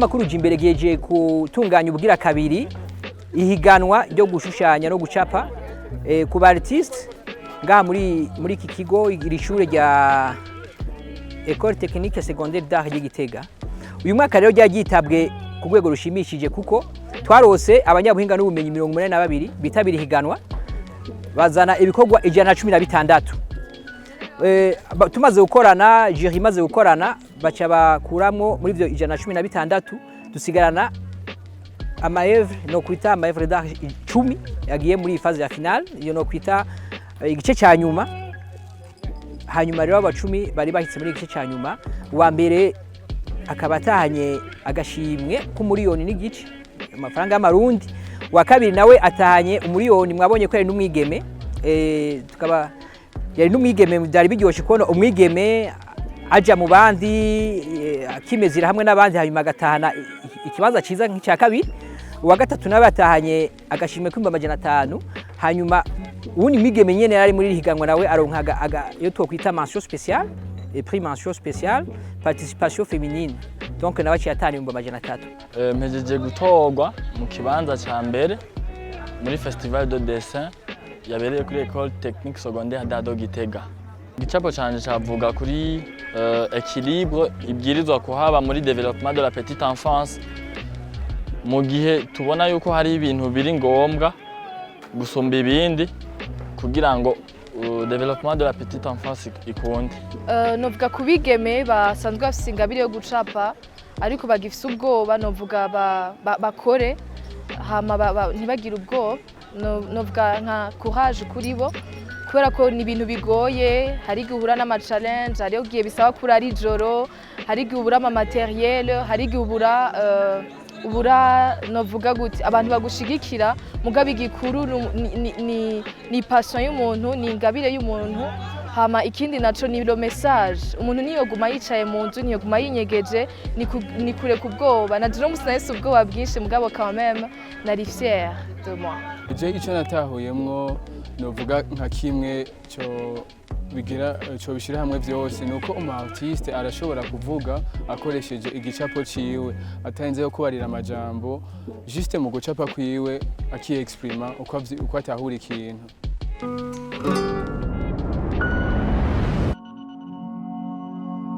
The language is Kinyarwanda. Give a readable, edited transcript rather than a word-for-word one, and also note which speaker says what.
Speaker 1: ikinyamakuru Jimbere gihejeje gutunganya ubugira kabiri ihiganwa ryo gushushanya no gucapa ku ba artiste ngaha muri iki kigo iri shure rya École Technique Secondaire d'Art ry'Igitega. Uyu mwaka rero ryagitabwe ku rwego rushimishije kuko twarose abanyabuhinga n'ubumenyi 82 bitabira ihiganwa bazana ibikorwa 116. Tumaze gukorana, jury imaze gukorana baca bakuramwo muri ivyo 116 dusigarana amaevre no kwita amaevre d'art 10 yagiye muri phase ya finale iyo no kwita igice cya nyuma. Hanyuma rero abacumi bari bahitse muri igice cya nyuma, wa mbere akaba atahanye agashimwe k'umuriyoni n'igice amafaranga y'amarundi, wa kabiri nawe atahanye umuriyoni. Mwabonye ko yari n'umwigeme, tukaba yari n'umwigeme, byari biryoshe kubona umwigeme aja mu bandi akimezira hamwe n'abandi, hanyuma agatahana ikibanza ciza nk'icya kabiri. Uwa gatatu nawe atahanye agashimwe k'500. Hanyuma ubundi mwigeme nyene yari muri higanwa nawe aronkaga yo twokwita mention spéciale et prix mention spéciale participation féminine, donc nawe cyatani 300.
Speaker 2: Mpejeje gutorwa mu kibanza ca mbere muri festival de dessin yabereye kuri École Technique Secondaire d'Art Gitega. Igicapo canje cavuga kuri équilibre ibwirizwa kuhaba muri développement de la petite enfance, mu gihe tubona yuko hari ibintu biri ngombwa gusumba ibindi kugira ngo développement de la petite enfance ikunde.
Speaker 3: Novuga kubigeme basanzwe bafise ingabire yo gucapa ariko bagifise ubwoba, novuga bakore hama ntibagire ubwoba, novuga nka courage kuri bo kubera ko ni ibintu bigoye. Hari igihe uhura n'ama challenge, hari igihe bisaba kuri ari joro, hari igihe ubura ama materiel, hari igihe ubura novuga gute abantu bagushigikira, mugabe igikuru ni passion y'umuntu, ni ingabire y'umuntu. Hama ikindi naco ni lo message, umuntu niyo guma yicaye mu nzu, niyo guma yinyegeje, ni kure ku bwoba. Na jero musinahise ubwoba bwinshi, mugabo quand même nari fière de moi.
Speaker 4: Icyo natahuyemwo novuga nka kimwe cyo bishira hamwe byose nuko umu artiste arashobora kuvuga akoresheje igicapo ciwe atarinze yo kubarira amajambo, juste mu gucapa kwiwe aki exprima uko atahura ikintu.